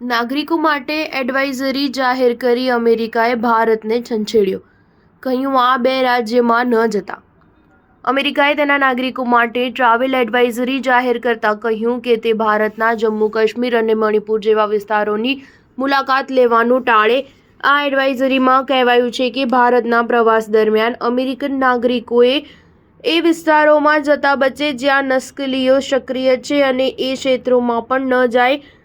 નાગરિકો માટે એડવાઇઝરી જાહેર કરી અમેરિકાએ ભારતને છંછેડ્યો. કહ્યું આ બે રાજ્યમાં ન જતા. અમેરિકાએ તેના નાગરિકો માટે ટ્રાવેલ એડવાઇઝરી જાહેર કરતા કહ્યું કે તે ભારતના જમ્મુ કાશ્મીર અને મણિપુર જેવા વિસ્તારોની મુલાકાત લેવાનું ટાળે. આ એડવાઇઝરીમાં કહેવાયું છે કે ભારતના પ્રવાસ દરમિયાન અમેરિકન નાગરિકોએ એ વિસ્તારોમાં જતા બચે જ્યાં નક્સલીઓ સક્રિય છે અને એ ક્ષેત્રોમાં પણ ન જાય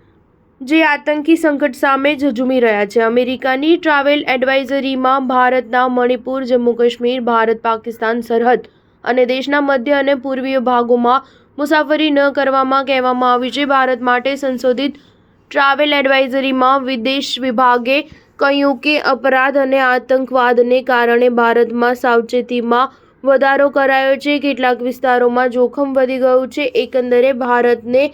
જે આતંકી સંકટ સામે ઝઝૂમી રહ્યા છે. અમેરિકાની ટ્રાવેલ એડવાઇઝરીમાં ભારતના મણિપુર, જમ્મુ કાશ્મીર, ભારત પાકિસ્તાન સરહદ અને દેશના મધ્ય અને પૂર્વીય ભાગોમાં મુસાફરી ન કરવામાં કહેવામાં આવ્યું છે. ભારત માટે સંશોધિત ટ્રાવેલ એડવાઇઝરીમાં વિદેશ વિભાગે કહ્યું કે અપરાધ અને આતંકવાદને કારણે ભારતમાં સાવચેતીમાં વધારો કરાયો છે. કેટલાક વિસ્તારોમાં જોખમ વધી ગયું છે. એકંદરે ભારતને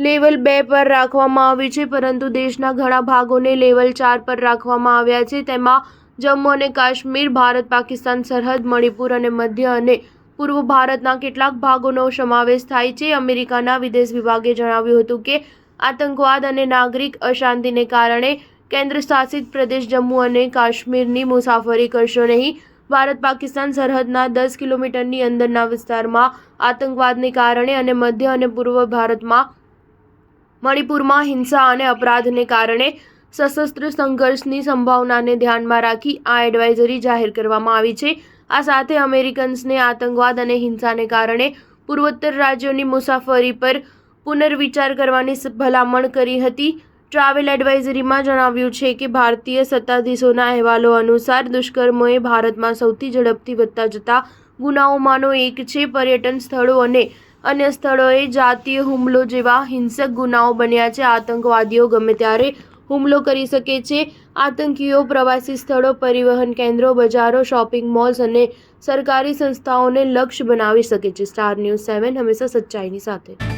લેવલ 2 પર રાખવામાં આવ્યું છે, પરંતુ દેશના ઘણા ભાગોને લેવલ 4 પર રાખવામાં આવ્યા છે. તેમાં જમ્મુ અને કાશ્મીર, ભારત પાકિસ્તાન સરહદ, મણિપુર અને મધ્ય અને પૂર્વ ભારતના કેટલાક ભાગોનો સમાવેશ થાય છે. અમેરિકાના વિદેશ વિભાગે જણાવ્યું હતું કે આતંકવાદ અને નાગરિક અશાંતિને કારણે કેન્દ્રશાસિત પ્રદેશ જમ્મુ અને કાશ્મીરની મુસાફરી કરશો નહીં. ભારત પાકિસ્તાન સરહદના 10 કિલોમીટરની અંદરના વિસ્તારમાં આતંકવાદને કારણે અને મધ્ય અને પૂર્વ ભારતમાં મણિપુરમાં હિંસા અને અપરાધને કારણે સશસ્ત્ર સંઘર્ષની સંભાવનાને ધ્યાનમાં રાખી આ એડવાઇઝરી જાહેર કરવામાં આવી છે. આ સાથે અમેરિકન્સને આતંકવાદ અને હિંસાને કારણે પૂર્વોત્તર રાજ્યોની મુસાફરી પર પુનર્વિચાર કરવાની ભલામણ કરી હતી. ટ્રાવેલ એડવાઇઝરીમાં જણાવ્યું છે કે ભારતીય સત્તાધીશોના અહેવાલો અનુસાર દુષ્કર્મો એ ભારતમાં સૌથી ઝડપથી વધતા જતા ગુનાઓમાંનો એક છે. પર્યટન સ્થળો અને અન્ય સ્થળોએ જાતીય હુમલો જેવા હિંસક ગુનાઓ બન્યા છે. આતંકવાદીઓ ગમે ત્યારે હુમલો કરી શકે છે. આતંકીઓ પ્રવાસી સ્થળો, પરિવહન કેન્દ્રો, બજારો, શોપિંગ મોલ્સ અને સરકારી સંસ્થાઓને લક્ષ્ય બનાવી શકે છે. સ્ટાર ન્યૂઝ 7 હંમેશા સચ્ચાઈની સાથે.